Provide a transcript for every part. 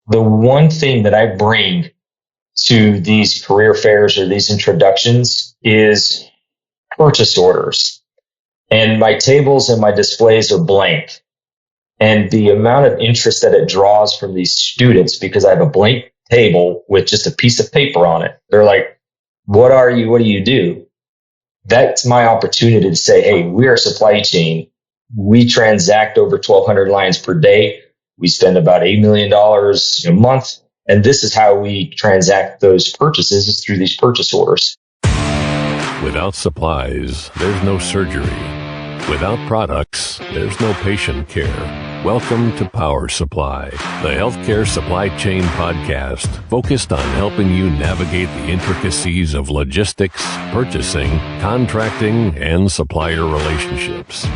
the one thing that I bring to these career fairs or these introductions is purchase orders. And my tables and my displays are blank. And the amount of interest that it draws from these students, because I have a blank table with just a piece of paper on it. They're like, what are you? What do you do? That's my opportunity to say, hey, we are supply chain. We transact over 1,200 lines per day. We spend about $8 million a month. And this is how we transact those purchases, is through these purchase orders. Without supplies, there's no surgery. Without products, there's no patient care. Welcome to Power Supply, the healthcare supply chain podcast focused on helping you navigate the intricacies of logistics, purchasing, contracting, and supplier relationships.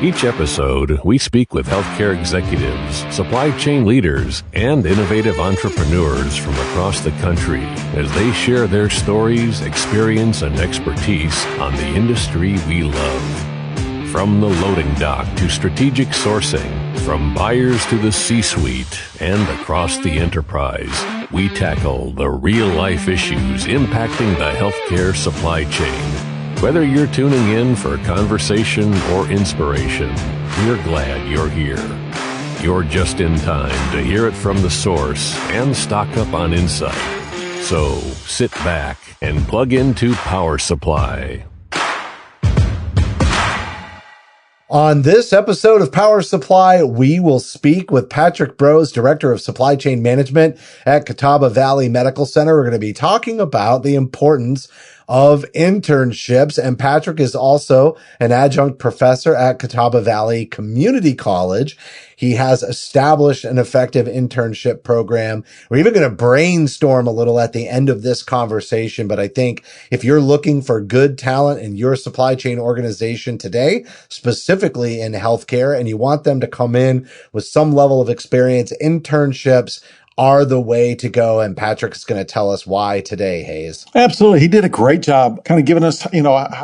Each episode, we speak with healthcare executives, supply chain leaders, and innovative entrepreneurs from across the country as they share their stories, experience, and expertise on the industry we love. From the loading dock to strategic sourcing, from buyers to the C-suite, and across the enterprise, we tackle the real-life issues impacting the healthcare supply chain. Whether you're tuning in for conversation or inspiration, we're glad you're here. You're just in time to hear it from the source and stock up on insight. So sit back and plug into Power Supply. On this episode of Power Supply, we will speak with Patrick Brose, Director of Supply Chain Management at Catawba Valley Medical Center. We're going to be talking about the importance of internships. And Patrick is also an adjunct professor at Catawba Valley Community College. He has established an effective internship program. We're even going to brainstorm a little at the end of this conversation. But I think if you're looking for good talent in your supply chain organization today, specifically in healthcare, and you want them to come in with some level of experience, internships are the way to go. And Patrick's going to tell us why today, Hayes. Absolutely. He did a great job kind of giving us,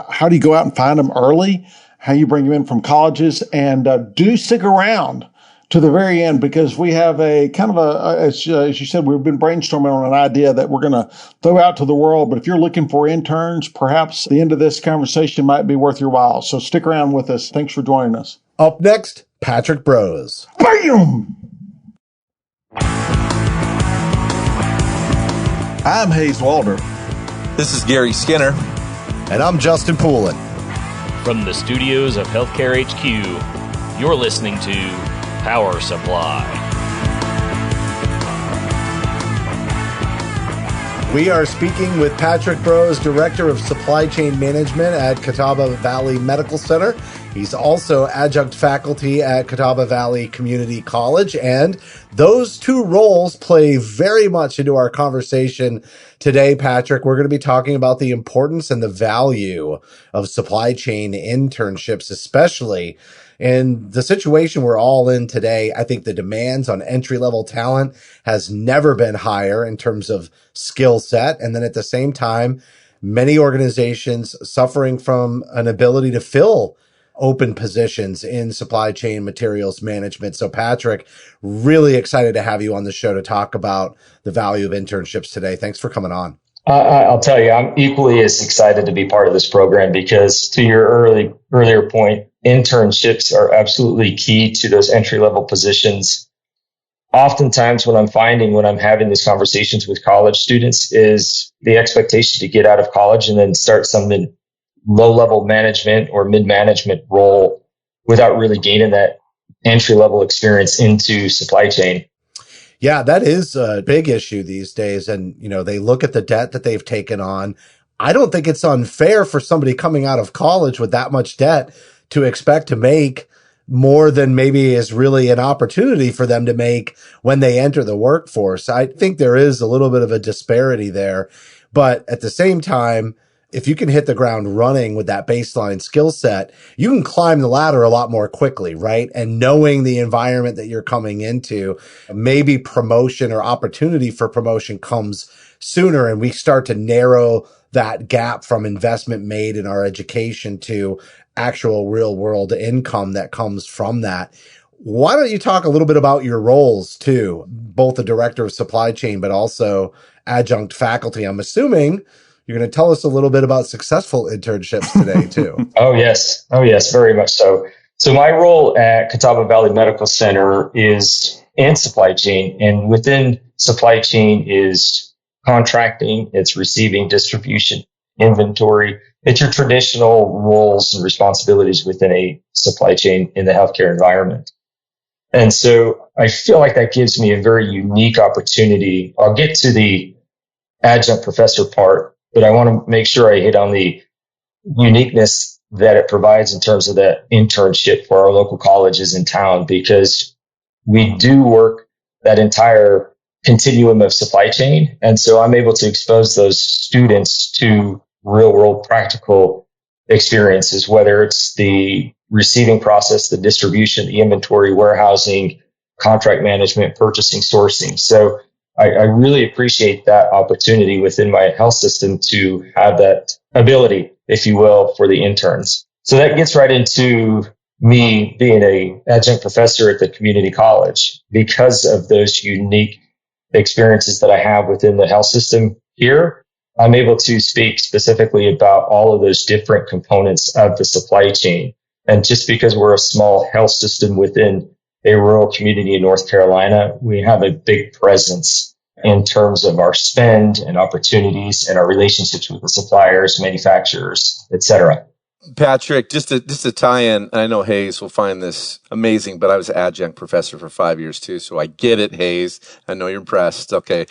how do you go out and find them early, how you bring them in from colleges, and do stick around to the very end, because we have a kind of as you said, we've been brainstorming on an idea that we're going to throw out to the world. But if you're looking for interns, perhaps the end of this conversation might be worth your while. So stick around with us. Thanks for joining us. Up next, Patrick Brose. Bam! I'm Hayes Walder. This is Gary Skinner. And I'm Justin Poulin. From the studios of Healthcare HQ, you're listening to Power Supply. We are speaking with Patrick Brose, Director of Supply Chain Management at Catawba Valley Medical Center. He's also adjunct faculty at Catawba Valley Community College, and those two roles play very much into our conversation today, Patrick. We're going to be talking about the importance and the value of supply chain internships, especially in the situation we're all in today. I think the demands on entry-level talent has never been higher in terms of skill set. And then at the same time, many organizations suffering from an ability to fill open positions in supply chain materials management. So Patrick, really excited to have you on the show to talk about the value of internships today. Thanks for coming on. I'll tell you, I'm equally as excited to be part of this program because, to your earlier point, internships are absolutely key to those entry-level positions. Oftentimes when I'm having these conversations with college students is the expectation to get out of college and then start some low-level management or mid-management role without really gaining that entry-level experience into supply chain. Yeah, that is a big issue these days. And, they look at the debt that they've taken on. I don't think it's unfair for somebody coming out of college with that much debt to expect to make more than maybe is really an opportunity for them to make when they enter the workforce. I think there is a little bit of a disparity there. But at the same time, if you can hit the ground running with that baseline skill set, you can climb the ladder a lot more quickly, right? And knowing the environment that you're coming into, maybe promotion or opportunity for promotion comes sooner, and we start to narrow that gap from investment made in our education to actual real world income that comes from that. Why don't you talk a little bit about your roles too, both the director of supply chain, but also adjunct faculty? I'm assuming you're going to tell us a little bit about successful internships today too. Oh, yes. Oh, yes, very much so. So my role at Catawba Valley Medical Center is in supply chain, and within supply chain is contracting, it's receiving, distribution, inventory. It's your traditional roles and responsibilities within a supply chain in the healthcare environment. And so I feel like that gives me a very unique opportunity. I'll get to the adjunct professor part, but I want to make sure I hit on the uniqueness that it provides in terms of that internship for our local colleges in town, because we do work that entire continuum of supply chain. And so I'm able to expose those students to real world practical experiences, whether it's the receiving process, the distribution, the inventory, warehousing, contract management, purchasing, sourcing. So I really appreciate that opportunity within my health system to have that ability, if you will, for the interns. So that gets right into me being a adjunct professor at the community college. Because of those unique experiences that I have within the health system here, I'm able to speak specifically about all of those different components of the supply chain. And just because we're a small health system within a rural community in North Carolina, we have a big presence in terms of our spend and opportunities and our relationships with the suppliers, manufacturers, et cetera. Patrick, just to tie in, and I know Hayes will find this amazing, but I was adjunct professor for 5 years too, so I get it, Hayes. I know you're impressed. Okay.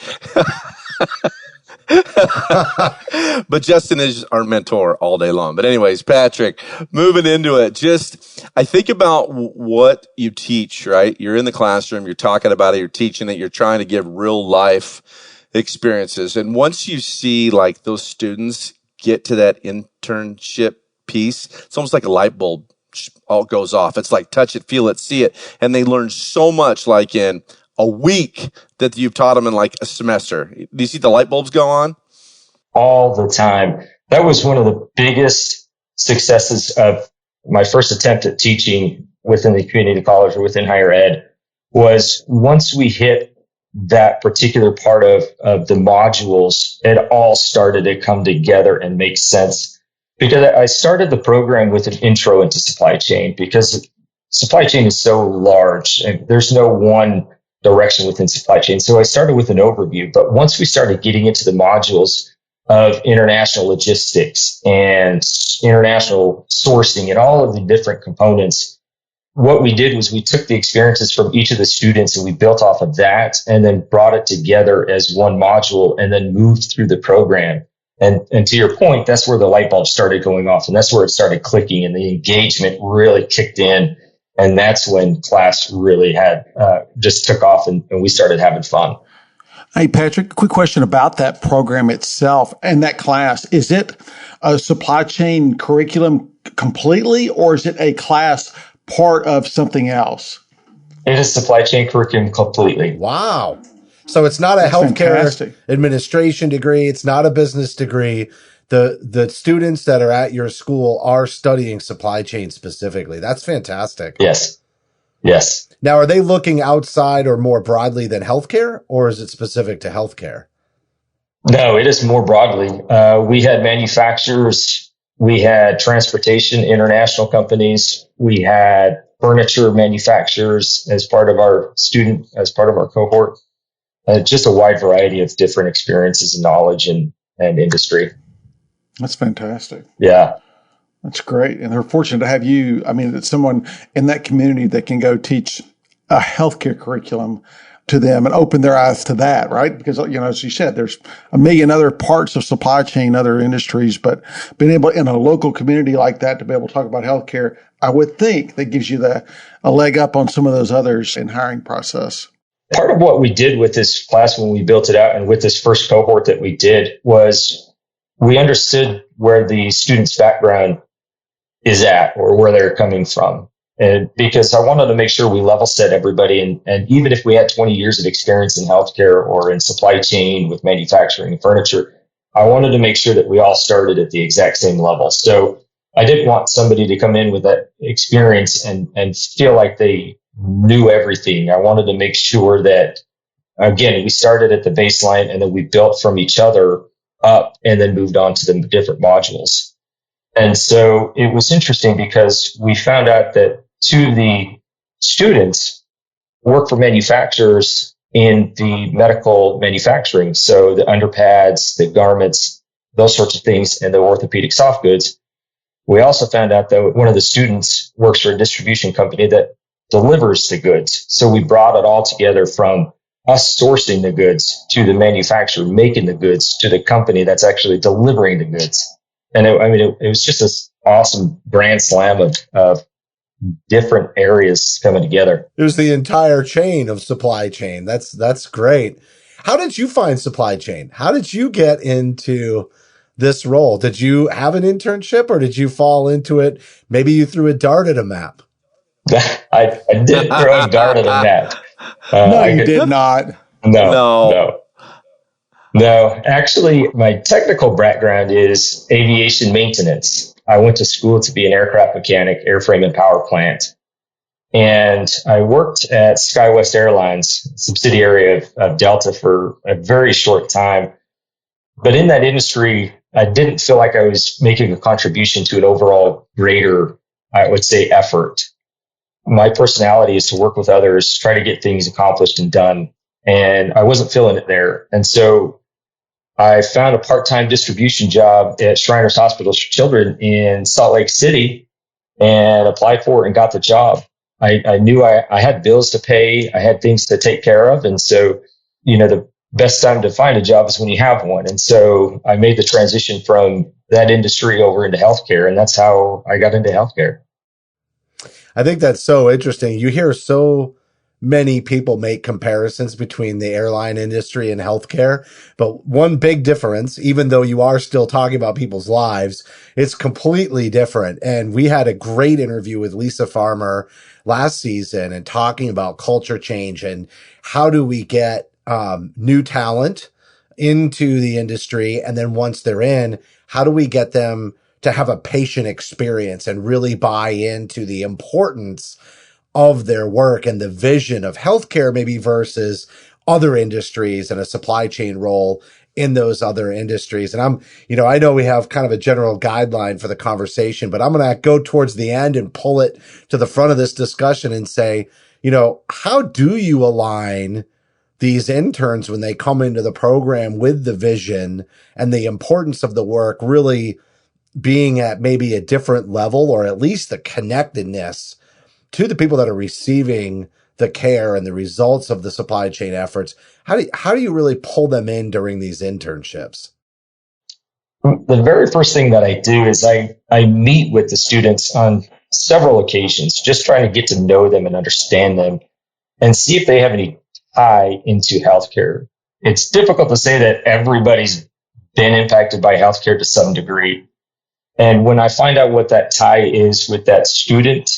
But Justin is our mentor all day long. But anyways, Patrick, moving into it, I think about what you teach, right? You're in the classroom, you're talking about it, you're teaching it, you're trying to give real life experiences. And once you see like those students get to that internship piece, it's almost like a light bulb all goes off. It's like touch it, feel it, see it. And they learn so much like in a week that you've taught them in like a semester. Do you see the light bulbs go on? All the time. That was one of the biggest successes of my first attempt at teaching within the community college or within higher ed, was once we hit that particular part of the modules, it all started to come together and make sense. Because I started the program with an intro into supply chain, because supply chain is so large and there's no one direction within supply chain. So I started with an overview, but once we started getting into the modules of international logistics and international sourcing and all of the different components, what we did was we took the experiences from each of the students and we built off of that and then brought it together as one module and then moved through the program. And to your point, that's where the light bulb started going off, and that's where it started clicking and the engagement really kicked in. And that's when class really had just took off and we started having fun. Hey, Patrick, quick question about that program itself and that class. Is it a supply chain curriculum completely, or is it a class part of something else? It is supply chain curriculum completely. Wow. So it's not a healthcare administration degree. It's not a business degree. The students that are at your school are studying supply chain specifically. That's fantastic. Yes. Yes. Now, are they looking outside or more broadly than healthcare, or is it specific to healthcare? No, it is more broadly. We had manufacturers, we had transportation, international companies, we had furniture manufacturers as part of our cohort. Just a wide variety of different experiences and knowledge and industry. That's fantastic. Yeah. That's great. And they're fortunate to have you. I mean, it's someone in that community that can go teach a healthcare curriculum to them and open their eyes to that, right? Because, you know, as you said, there's a million other parts of supply chain, other industries, but being able in a local community like that to be able to talk about healthcare, I would think that gives you a leg up on some of those others in hiring process. Part of what we did with this class when we built it out and with this first cohort that we did was we understood where the student's background is at or where they're coming from. And because I wanted to make sure we level set everybody. And even if we had 20 years of experience in healthcare or in supply chain with manufacturing and furniture, I wanted to make sure that we all started at the exact same level. So I didn't want somebody to come in with that experience and feel like they knew everything. I wanted to make sure that, again, we started at the baseline and then we built from each other up and then moved on to the different modules. And so it was interesting because we found out that two of the students work for manufacturers in the medical manufacturing. So the underpads, the garments, those sorts of things, and the orthopedic soft goods. We also found out that one of the students works for a distribution company that delivers the goods. So we brought it all together from us sourcing the goods to the manufacturer making the goods to the company that's actually delivering the goods. And it was just this awesome grand slam of different areas coming together. It was the entire chain of supply chain. That's great. How did you find supply chain? How did you get into this role? Did you have an internship or did you fall into it? Maybe you threw a dart at a map. I did throw a dart at a map. No, you did not. No. Actually, my technical background is aviation maintenance. I went to school to be an aircraft mechanic, airframe and power plant. And I worked at SkyWest Airlines, subsidiary of Delta, for a very short time. But in that industry, I didn't feel like I was making a contribution to an overall greater, I would say, effort. My personality is to work with others, try to get things accomplished and done. And I wasn't feeling it there. And so I found a part-time distribution job at Shriners Hospital for Children in Salt Lake City and applied for it and got the job. I knew I had bills to pay. I had things to take care of. And so, the best time to find a job is when you have one. And so I made the transition from that industry over into healthcare. And that's how I got into healthcare. I think that's so interesting. You hear so many people make comparisons between the airline industry and healthcare, but one big difference, even though you are still talking about people's lives, it's completely different. And we had a great interview with Lisa Farmer last season and talking about culture change and how do we get new talent into the industry. And then once they're in, how do we get them to have a patient experience and really buy into the importance of their work and the vision of healthcare, maybe versus other industries and a supply chain role in those other industries. And I know we have kind of a general guideline for the conversation, but I'm going to go towards the end and pull it to the front of this discussion and say, how do you align these interns when they come into the program with the vision and the importance of the work really being at maybe a different level, or at least the connectedness to the people that are receiving the care and the results of the supply chain efforts? How do you really pull them in during these internships? The very first thing that I do is I meet with the students on several occasions, just trying to get to know them and understand them and see if they have any tie into healthcare. It's difficult to say that everybody's been impacted by healthcare to some degree. And when I find out what that tie is with that student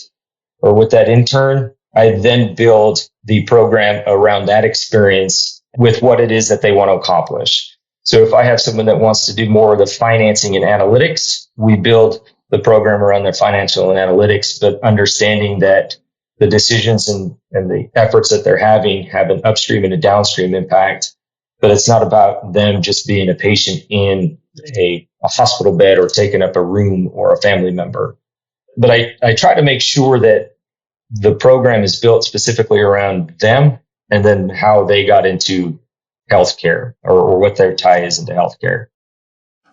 or with that intern, I then build the program around that experience with what it is that they want to accomplish. So if I have someone that wants to do more of the financing and analytics, we build the program around their financial and analytics, but understanding that the decisions and the efforts that they're having have an upstream and a downstream impact. But it's not about them just being a patient in a hospital bed or taking up a room or a family member. But I try to make sure that the program is built specifically around them and then how they got into healthcare or what their tie is into healthcare.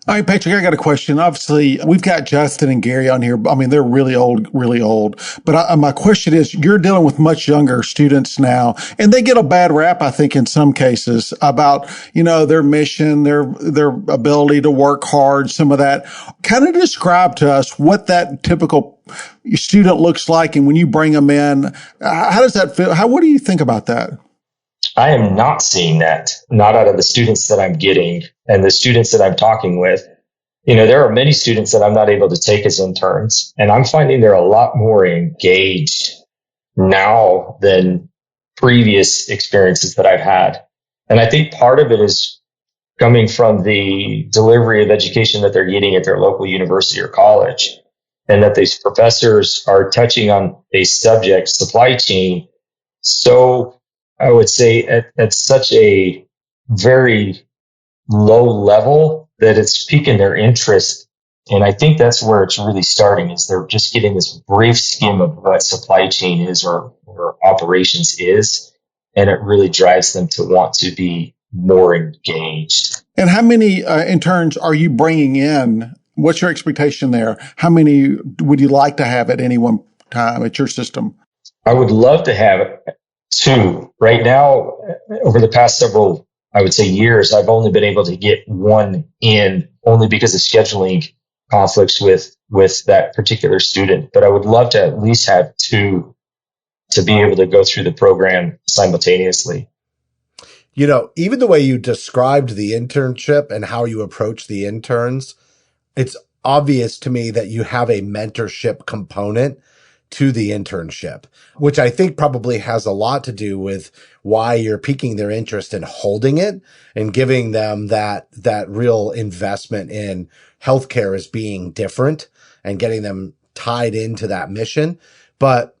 All right, Patrick, I got a question. Obviously, we've got Justin and Gary on here. I mean, they're really old. But my question is, you're dealing with much younger students now, and they get a bad rap, I think, in some cases about, their mission, their ability to work hard, some of that. Kind of describe to us what that typical student looks like, and when you bring them in, how does that feel? What do you think about that? I am not seeing that, not out of the students that I'm getting and the students that I'm talking with. There are many students that I'm not able to take as interns, and I'm finding they're a lot more engaged now than previous experiences that I've had. And I think part of it is coming from the delivery of education that they're getting at their local university or college, and that these professors are touching on a subject, supply chain, so I would say at such a very low level that it's piquing their interest. And I think that's where it's really starting is they're just getting this brief skim of what supply chain is or operations is. And it really drives them to want to be more engaged. And how many interns are you bringing in? What's your expectation there? How many would you like to have at any one time at your system? I would love to have two. Right now, over the past several, I would say years, I've only been able to get one in only because of scheduling conflicts with that particular student. But I would love to at least have two to be able to go through the program simultaneously. You know, even the way you described the internship and how you approach the interns, it's obvious to me that you have a mentorship component to the internship, which I think probably has a lot to do with why you're piquing their interest in holding it and giving them that real investment in healthcare as being different and getting them tied into that mission. But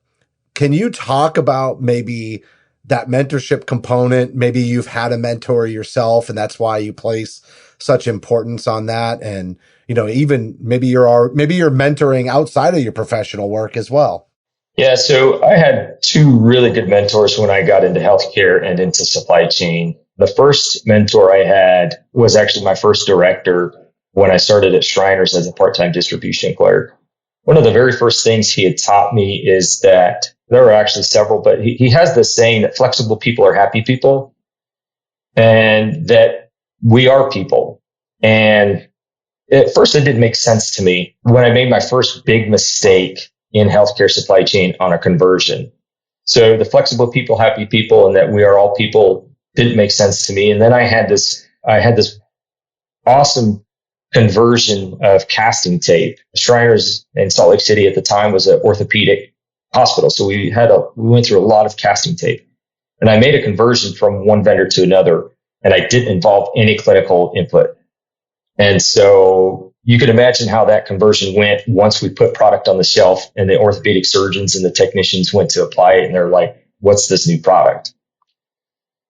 can you talk about maybe that mentorship component? Maybe you've had a mentor yourself and that's why you place such importance on that. And, you know, even maybe you're mentoring outside of your professional work as well. Yeah, so I had two really good mentors when I got into healthcare and into supply chain. The first mentor I had was actually my first director when I started at Shriners as a part-time distribution clerk. One of the very first things he had taught me is that there were actually several, but he has this saying that flexible people are happy people and that we are people. And at first it didn't make sense to me when I made my first big mistake in healthcare supply chain on a conversion. So the flexible people, happy people, and that we are all people didn't make sense to me. And then I had this awesome conversion of casting tape. Shriners in Salt Lake City at the time was an orthopedic hospital. So we went through a lot of casting tape, and I made a conversion from one vendor to another, and I didn't involve any clinical input. And so you can imagine how that conversion went once we put product on the shelf and the orthopedic surgeons and the technicians went to apply it and they're like, what's this new product?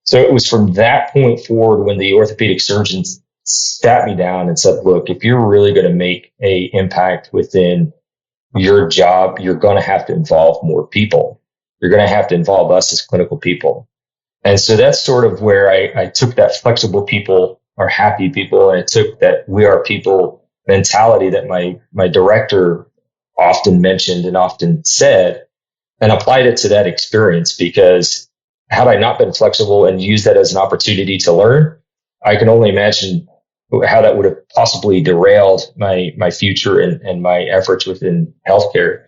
So it was from that point forward when the orthopedic surgeons sat me down and said, look, if you're really going to make a impact within your job, you're going to have to involve more people. You're going to have to involve us as clinical people. And so that's sort of where I took that flexible people are happy people, and I took that we are people mentality that my director often mentioned and often said and applied it to that experience, because had I not been flexible and used that as an opportunity to learn, I can only imagine how that would have possibly derailed my future and my efforts within healthcare.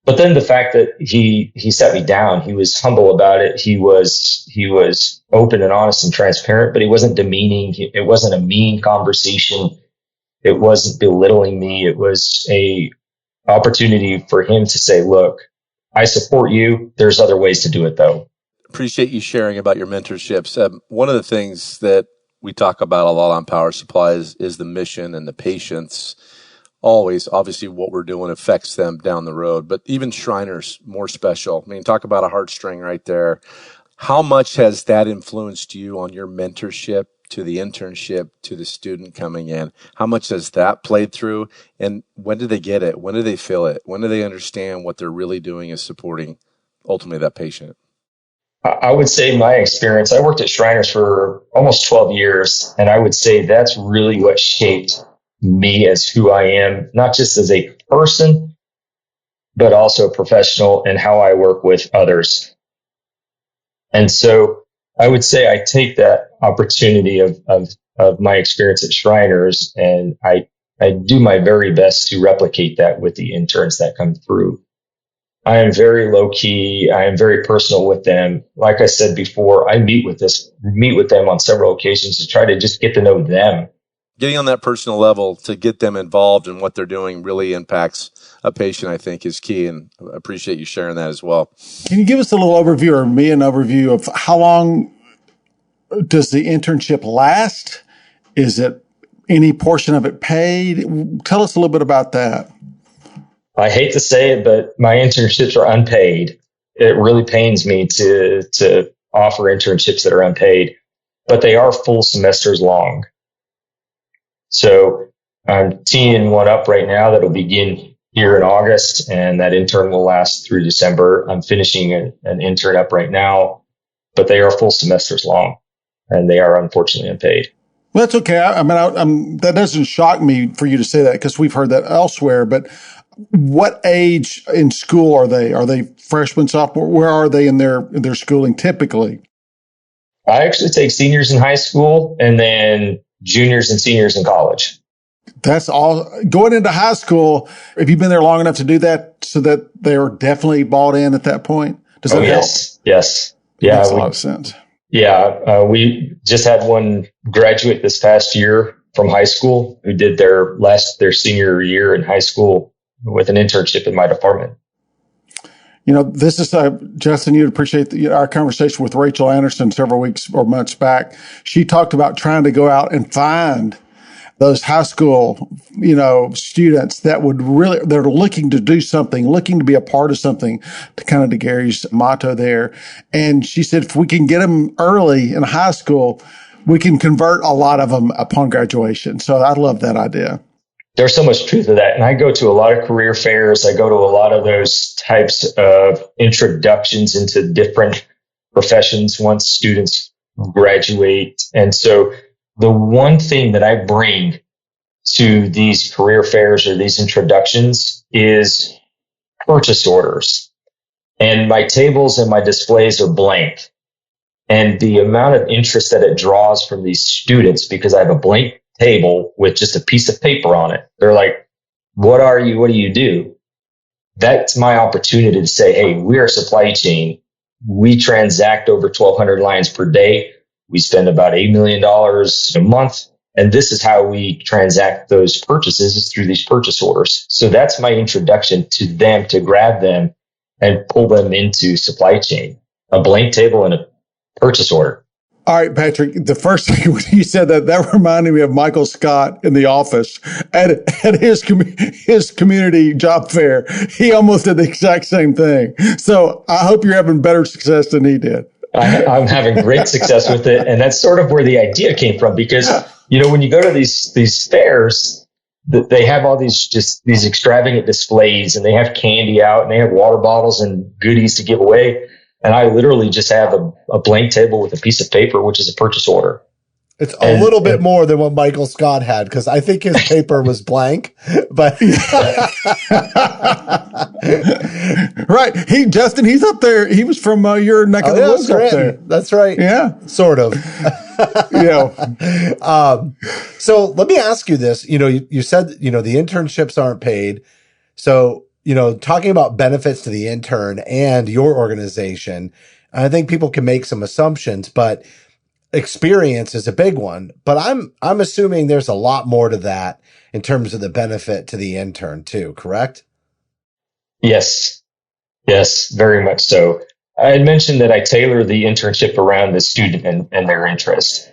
But then the fact that he sat me down, he was humble about it. He was open and honest and transparent, but he wasn't demeaning. It wasn't a mean conversation. It wasn't belittling me. It was a opportunity for him to say, look, I support you. There's other ways to do it though. Appreciate you sharing about your mentorships. One of the things that we talk about a lot on Power Supply is the mission and the patients. Always, obviously, what we're doing affects them down the road, but even Shriners, more special. I mean, talk about a heartstring right there. How much has that influenced you on your mentorship to the internship to the student coming in? How much has that played through? And when do they get it? When do they feel it? When do they understand what they're really doing is supporting ultimately that patient? I would say my experience, I worked at Shriners for almost 12 years, and I would say that's really what shaped me as who I am, not just as a person, but also a professional and how I work with others. And so I would say I take that opportunity of my experience at Shriners, and I do my very best to replicate that with the interns that come through. I am very low key. I am very personal with them. Like I said before, I meet with them on several occasions to try to just get to know them. Getting on that personal level to get them involved in what they're doing really impacts a patient, I think, is key. And I appreciate you sharing that as well. Can you give us a little overview, or me an overview of how long does the internship last? Is it any portion of it paid? Tell us a little bit about that. I hate to say it, but my internships are unpaid. it really pains me to offer internships that are unpaid, but they are full semesters long. So I'm teeing one up right now that'll begin here in August, and that intern will last through December. I'm finishing an intern up right now, but they are full semesters long, and they are unfortunately unpaid. Well, that's okay. That doesn't shock me for you to say that because we've heard that elsewhere. But what age in school are they? Are they freshmen, sophomore? Where are they in their schooling typically? I actually take seniors in high school and then juniors and seniors in college. That's all. Going into high school, have you been there long enough to do that so that they're definitely bought in at that point? Does that help? Yes. Yeah. Makes a lot of sense. Yeah. We just had one graduate this past year from high school who did their senior year in high school with an internship in my department. This is, Justin, you'd appreciate our conversation with Rachel Anderson several weeks or months back. She talked about trying to go out and find those high school, students that they're looking to do something, looking to be a part of something, to Gary's motto there. And she said, if we can get them early in high school, we can convert a lot of them upon graduation. So I love that idea. There's so much truth to that. And I go to a lot of career fairs. I go to a lot of those types of introductions into different professions once students graduate. And so the one thing that I bring to these career fairs or these introductions is purchase orders. And my tables and my displays are blank. And the amount of interest that it draws from these students, because I have a blank table with just a piece of paper on it. They're like, what are you? What do you do? That's my opportunity to say, hey, we're a supply chain. We transact over 1,200 lines per day. We spend about $8 million a month. And this is how we transact those purchases, is through these purchase orders. So that's my introduction to them, to grab them and pull them into supply chain. A blank table and a purchase order. All right, Patrick, the first thing when you said that reminded me of Michael Scott in The Office at his community job fair. He almost did the exact same thing. So I hope you're having better success than he did. I'm having great success with it. And that's sort of where the idea came from, because, when you go to these fairs, they have all these extravagant displays, and they have candy out, and they have water bottles and goodies to give away. And I literally just have a blank table with a piece of paper, which is a purchase order. It's a little bit more than what Michael Scott had, because I think his paper was blank. But right, Justin, he's up there. He was from your neck of the woods up there. That's right. Yeah, sort of. Yeah. So let me ask you this. You said the internships aren't paid. So talking about benefits to the intern and your organization, I think people can make some assumptions, but experience is a big one. But I'm assuming there's a lot more to that in terms of the benefit to the intern too, correct? Yes, very much so. I had mentioned that I tailor the internship around the student and their interest.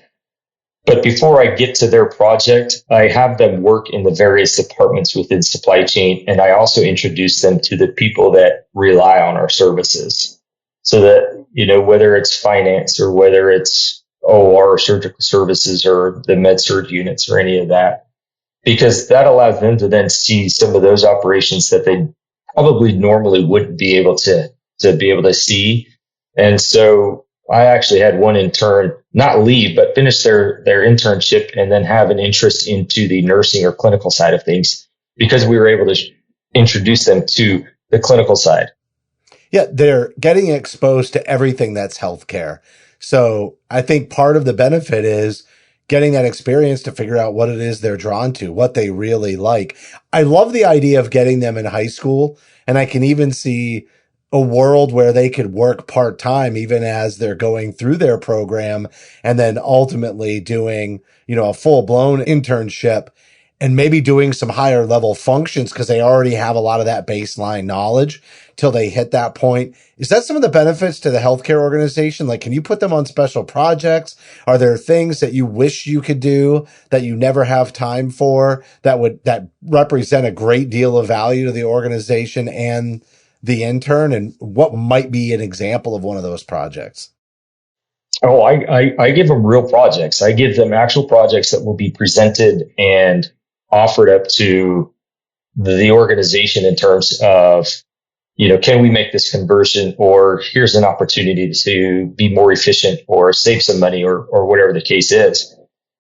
But before I get to their project, I have them work in the various departments within supply chain, and I also introduce them to the people that rely on our services. So that, whether it's finance or whether it's OR, surgical services, or the med-surg units or any of that, because that allows them to then see some of those operations that they probably normally wouldn't be able to see. And so I actually had one intern not leave, but finish their internship and then have an interest into the nursing or clinical side of things, because we were able to introduce them to the clinical side. Yeah, they're getting exposed to everything that's healthcare. So I think part of the benefit is getting that experience to figure out what it is they're drawn to, what they really like. I love the idea of getting them in high school, and I can even see a world where they could work part-time even as they're going through their program, and then ultimately doing, a full-blown internship and maybe doing some higher level functions because they already have a lot of that baseline knowledge till they hit that point. Is that some of the benefits to the healthcare organization? Like, can you put them on special projects? Are there things that you wish you could do that you never have time for that represent a great deal of value to the organization and the intern, and what might be an example of one of those projects? Oh, I give them real projects. I give them actual projects that will be presented and offered up to the organization in terms of, can we make this conversion, or here's an opportunity to be more efficient or save some money, or whatever the case is.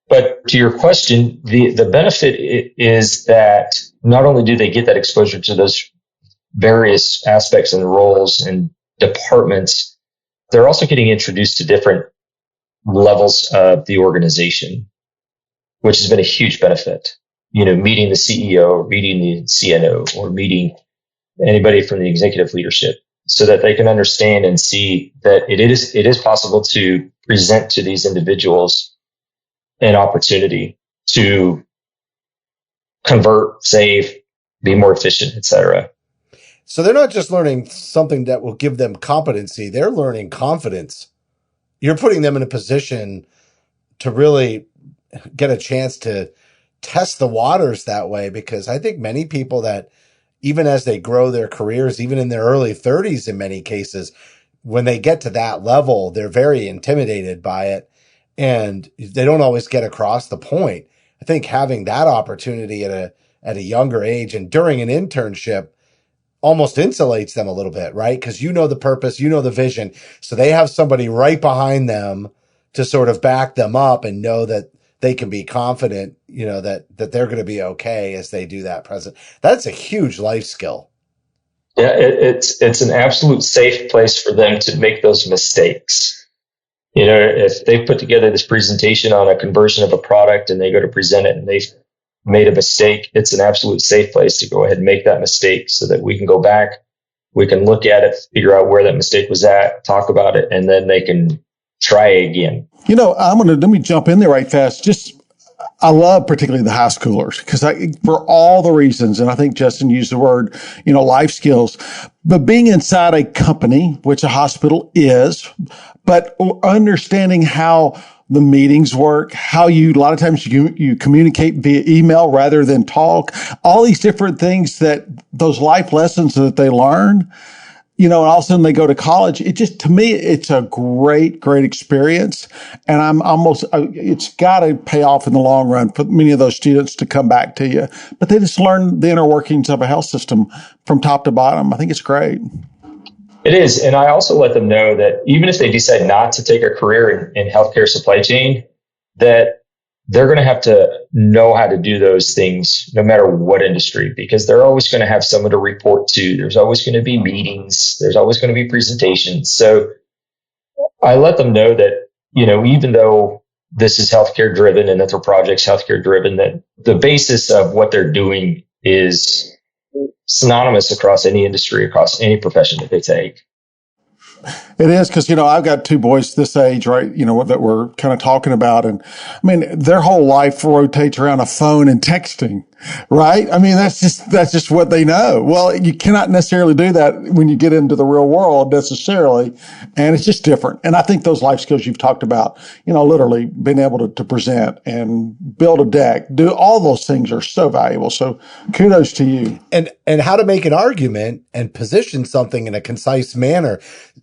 But to your question, the benefit is that not only do they get that exposure to those various aspects and roles and departments, they're also getting introduced to different levels of the organization, which has been a huge benefit. Meeting the CEO, meeting the CNO, or meeting anybody from the executive leadership, so that they can understand and see that it is possible to present to these individuals an opportunity to convert, save, be more efficient, etc. So they're not just learning something that will give them competency, they're learning confidence. You're putting them in a position to really get a chance to test the waters that way, because I think many people that, even as they grow their careers, even in their early 30s in many cases, when they get to that level, they're very intimidated by it and they don't always get across the point. I think having that opportunity at a younger age and during an internship almost insulates them a little bit, right? Because the purpose, the vision. So they have somebody right behind them to sort of back them up and know that they can be confident, that they're going to be okay as they do that present. That's a huge life skill. Yeah, it's an absolute safe place for them to make those mistakes. If they put together this presentation on a conversion of a product and they go to present it and they've made a mistake, it's an absolute safe place to go ahead and make that mistake, so that we can go back, we can look at it, figure out where that mistake was at, talk about it, and then they can try again. Let me jump in there right fast. I love particularly the high schoolers, because for all the reasons, and I think Justin used the word, life skills, but being inside a company, which a hospital is, but understanding how the meetings work, how a lot of times you communicate via email rather than talk, all these different things, that those life lessons that they learn, and all of a sudden they go to college. To me, it's a great, great experience. And it's got to pay off in the long run for many of those students to come back to you. But they just learn the inner workings of a health system from top to bottom. I think it's great. It is. And I also let them know that even if they decide not to take a career in healthcare supply chain, that they're going to have to know how to do those things no matter what industry, because they're always going to have someone to report to. There's always going to be meetings. There's always going to be presentations. So I let them know that, even though this is healthcare driven and that their project's healthcare driven, that the basis of what they're doing is synonymous across any industry, across any profession that they take. It is, because, I've got two boys this age, right, that we're kind of talking about. And I mean, their whole life rotates around a phone and texting, right? I mean, that's just what they know. Well, you cannot necessarily do that when you get into the real world necessarily. And it's just different. And I think those life skills you've talked about, literally being able to present and build a deck, do all those things are so valuable. So kudos to you. And how to make an argument and position something in a concise manner.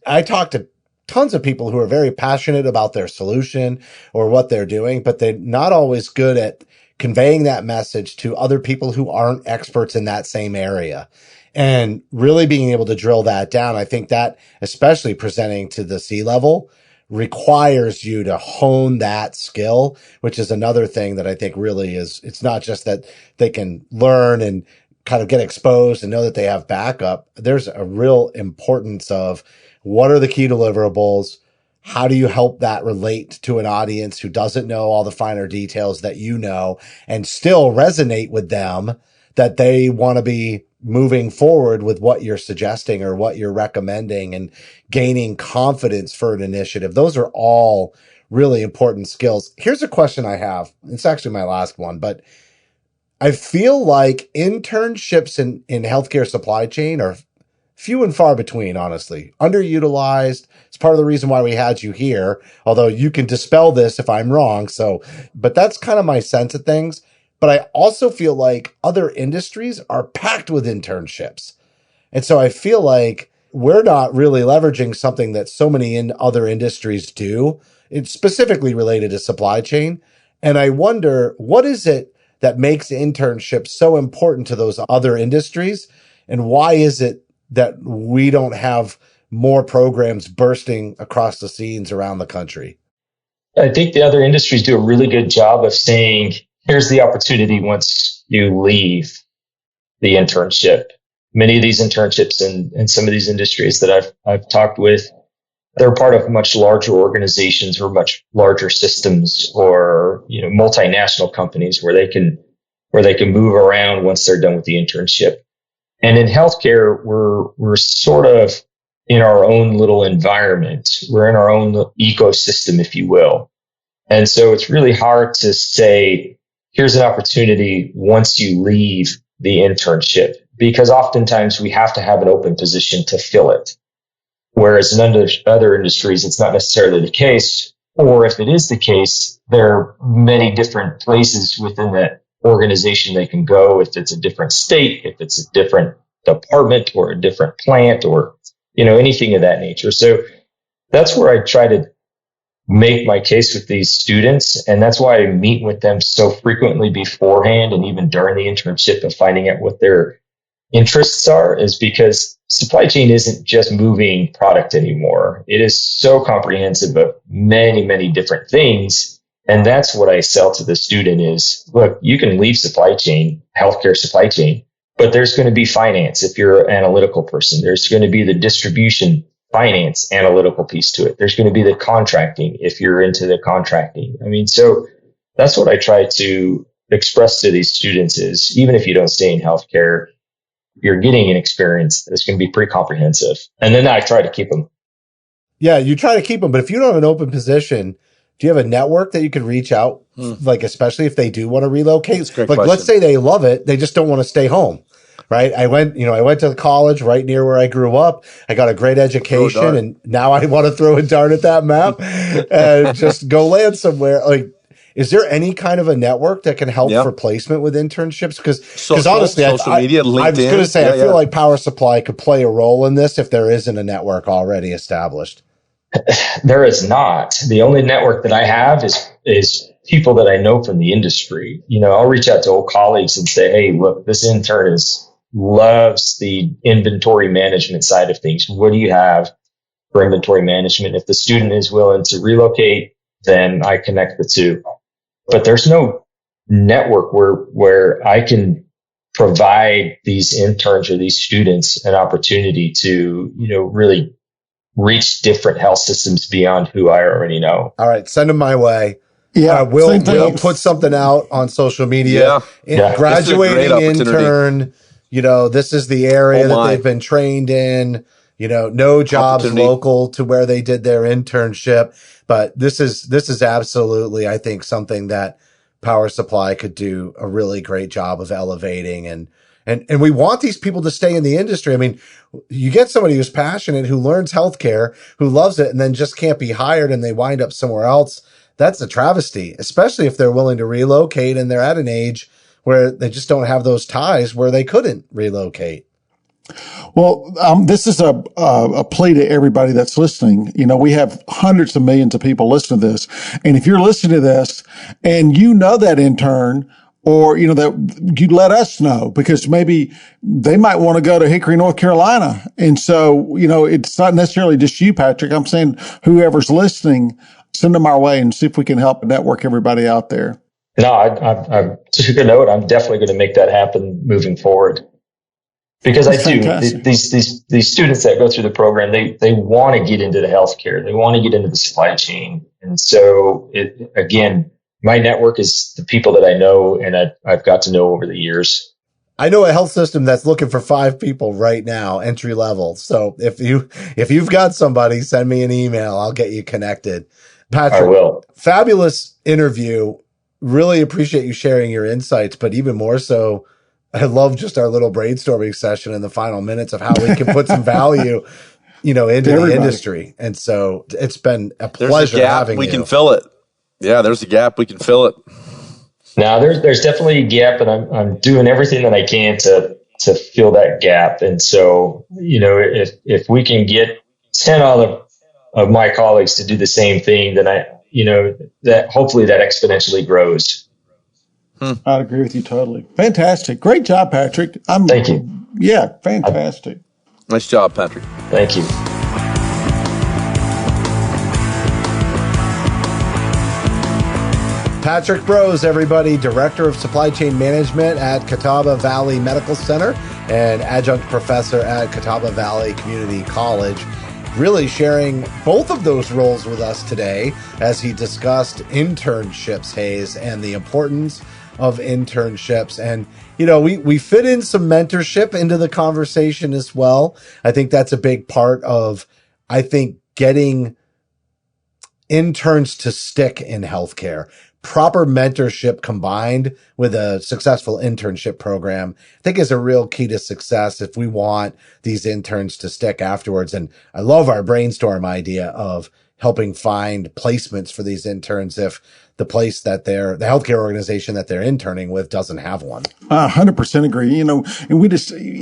I talk to tons of people who are very passionate about their solution or what they're doing, but they're not always good at conveying that message to other people who aren't experts in that same area. And really being able to drill that down, I think that, especially presenting to the C-level, requires you to hone that skill, which is another thing that I think really is, it's not just that they can learn and kind of get exposed and know that they have backup. There's a real importance of, what are the key deliverables? How do you help that relate to an audience who doesn't know all the finer details that you know, and still resonate with them, that they want to be moving forward with what you're suggesting or what you're recommending, and gaining confidence for an initiative? Those are all really important skills. Here's a question I have. It's actually my last one, but I feel like internships in healthcare supply chain are few and far between, honestly. Underutilized. It's part of the reason why we had you here, although you can dispel this if I'm wrong. But that's kind of my sense of things. But I also feel like other industries are packed with internships. And so I feel like we're not really leveraging something that so many in other industries do. It's specifically related to supply chain. And I wonder, what is it that makes internships so important to those other industries? And why is it that we don't have more programs bursting across the scenes around the country? I think the other industries do a really good job of saying, here's the opportunity once you leave the internship. Many of these internships in some of these industries that I've talked with, they're part of much larger organizations or much larger systems, or multinational companies where they can move around once they're done with the internship. And in healthcare, we're sort of in our own little environment. We're in our own ecosystem, if you will. And so it's really hard to say, here's an opportunity once you leave the internship, because oftentimes we have to have an open position to fill it. Whereas in other industries, it's not necessarily the case. Or if it is the case, there are many different places within that organization they can go. If it's a different state, if it's a different department or a different plant, or, anything of that nature. So that's where I try to make my case with these students. And that's why I meet with them so frequently beforehand and even during the internship, of finding out what their interests are, is because supply chain isn't just moving product anymore. It is so comprehensive of many, many different things. And that's what I sell to the student is, look, you can leave supply chain, healthcare supply chain, but there's going to be finance if you're an analytical person. There's going to be the distribution finance analytical piece to it. There's going to be the contracting if you're into the contracting. So that's what I try to express to these students is, even if you don't stay in healthcare, you're getting an experience that's going to be pretty comprehensive. And then I try to keep them. Yeah, you try to keep them. But if you don't have an open position, do you have a network that you could reach out, like especially if they do want to relocate? That's a great like, question. Let's say they love it, they just don't want to stay home. Right. I went to the college right near where I grew up. I got a great education, and now I want to throw a dart at that map and just go land somewhere. Like, is there any kind of a network that can help for placement with internships? Because honestly, social media, LinkedIn. I was going to say, I feel like Power Supply could play a role in this if there isn't a network already established. There is not. The only network that I have is people that I know from the industry. I'll reach out to old colleagues and say, hey, look, this intern loves the inventory management side of things. What do you have for inventory management? If the student is willing to relocate, then I connect the two. But there's no network where I can provide these interns or these students an opportunity to, really reach different health systems beyond who I already know. All right, send them my way. Yeah, we'll put something out on social media. Graduating intern, this is the area that they've been trained in. No jobs local to where they did their internship. But this is absolutely, I think, something that Power Supply could do a really great job of elevating. And we want these people to stay in the industry. You get somebody who's passionate, who learns healthcare, who loves it, and then just can't be hired and they wind up somewhere else. That's a travesty, especially if they're willing to relocate and they're at an age where they just don't have those ties where they couldn't relocate. Well, this is a plea to everybody that's listening. We have hundreds of millions of people listening to this. And if you're listening to this and you know that intern, or, that you let us know, because maybe they might want to go to Hickory, North Carolina. And so, it's not necessarily just you, Patrick. I'm saying whoever's listening, send them our way and see if we can help network everybody out there. No, I took a note. I'm definitely going to make that happen moving forward. Because That's I do, fantastic. these students that go through the program, they want to get into the healthcare. They want to get into the supply chain. And so again, my network is the people that I know and I've got to know over the years. I know a health system that's looking for 5 people right now, entry level. So if you've got somebody, send me an email. I'll get you connected. Patrick, I will. Fabulous interview. Really appreciate you sharing your insights, but even more so, I love just our little brainstorming session in the final minutes of how we can put some value, into the industry. And so it's been a pleasure having you. We can fill it. Yeah, there's a gap. We can fill it. Now there's definitely a gap, and I'm doing everything that I can to to fill that gap. And so, if we can get 10 of my colleagues to do the same thing, then that hopefully that exponentially grows. I'd agree with you totally. Fantastic. Great job, Patrick. Thank you. Yeah, fantastic. Nice job, Patrick. Thank you. Patrick Brose, everybody, Director of Supply Chain Management at Catawba Valley Medical Center and Adjunct Professor at Catawba Valley Community College, really sharing both of those roles with us today as he discussed internships, Hayes, and the importance of internships. And, we fit in some mentorship into the conversation as well. I think that's a big part of, getting interns to stick in healthcare. Proper mentorship combined with a successful internship program, I think, is a real key to success if we want these interns to stick afterwards. And I love our brainstorm idea of helping find placements for these interns if the place that the healthcare organization that they're interning with doesn't have one. 100% agree. And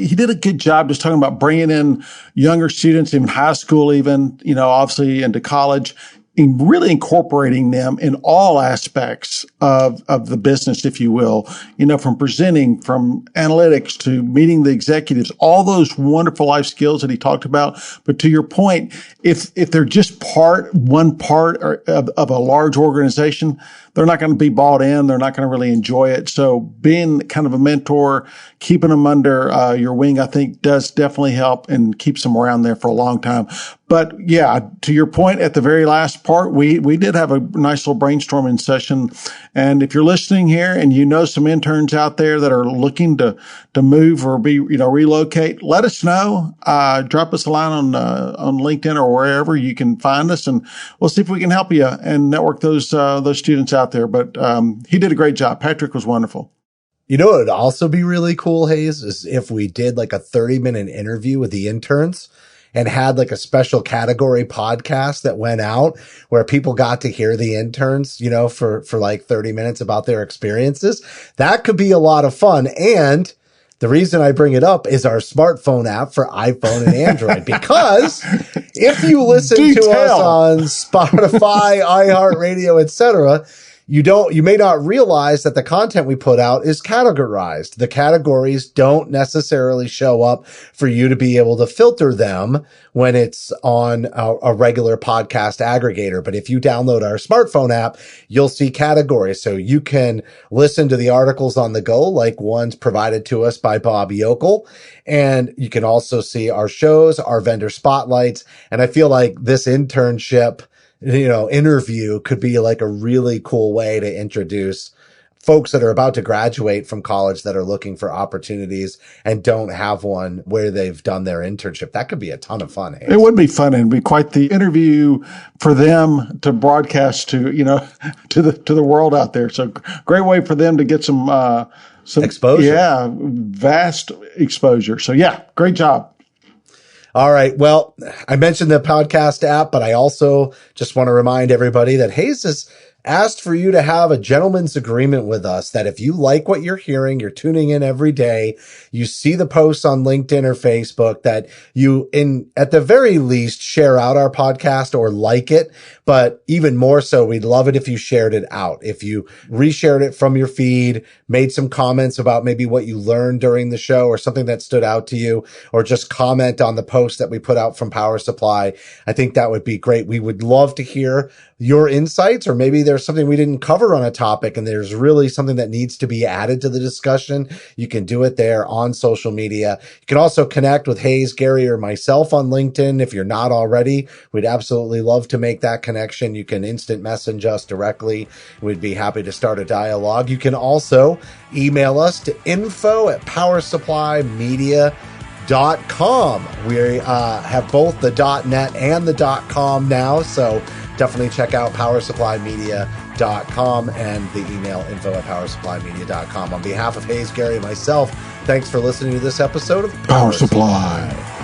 he did a good job just talking about bringing in younger students, even high school, even, obviously into college, and really incorporating them in all aspects of the business, if you will, from presenting, from analytics to meeting the executives, all those wonderful life skills that he talked about. But to your point, if they're just one part of a large organization, they're not going to be bought in. They're not going to really enjoy it. So being kind of a mentor, keeping them under your wing, I think does definitely help and keeps them around there for a long time. But yeah, to your point at the very last part, we did have a nice little brainstorming session. And if you're listening here and some interns out there that are looking to move or relocate, let us know. Drop us a line on LinkedIn or wherever you can find us, and we'll see if we can help you and network those students out there. But he did a great job. Patrick was wonderful. It would also be really cool, Hayes, is if we did like a 30-minute interview with the interns and had like a special category podcast that went out where people got to hear the interns, for like 30 minutes about their experiences. That could be a lot of fun. And the reason I bring it up is our smartphone app for iPhone and Android, because if you listen to us on Spotify, iHeartRadio, etc., you may not realize that the content we put out is categorized. The categories don't necessarily show up for you to be able to filter them when it's on a regular podcast aggregator. But if you download our smartphone app, you'll see categories. So you can listen to the articles on the go, like ones provided to us by Bob Yokel. And you can also see our shows, our vendor spotlights. And I feel like this internship interview could be like a really cool way to introduce folks that are about to graduate from college that are looking for opportunities and don't have one where they've done their internship. That could be a ton of fun. Hayes. It would be fun and be quite the interview for them to broadcast to the world out there. So great way for them to get some exposure. Yeah, vast exposure. So yeah, great job. All right. Well, I mentioned the podcast app, but I also just want to remind everybody that Hayes has asked for you to have a gentleman's agreement with us that if you like what you're hearing, you're tuning in every day, you see the posts on LinkedIn or Facebook, that you, at the very least, share out our podcast or like it. But even more so, we'd love it if you shared it out. If you reshared it from your feed, made some comments about maybe what you learned during the show or something that stood out to you, or just comment on the post that we put out from Power Supply, I think that would be great. We would love to hear your insights, or maybe there's something we didn't cover on a topic and there's really something that needs to be added to the discussion. You can do it there on social media. You can also connect with Hayes, Gary, or myself on LinkedIn if you're not already. We'd absolutely love to make that connection. You can instant message us directly. We'd be happy to start a dialogue. You can also email us to info@powersupplymedia.com. We have both the .net and the .com now, so definitely check out powersupplymedia.com and the email info@powersupplymedia.com. On behalf of Hayes, Gary, and myself, thanks for listening to this episode of Power Supply.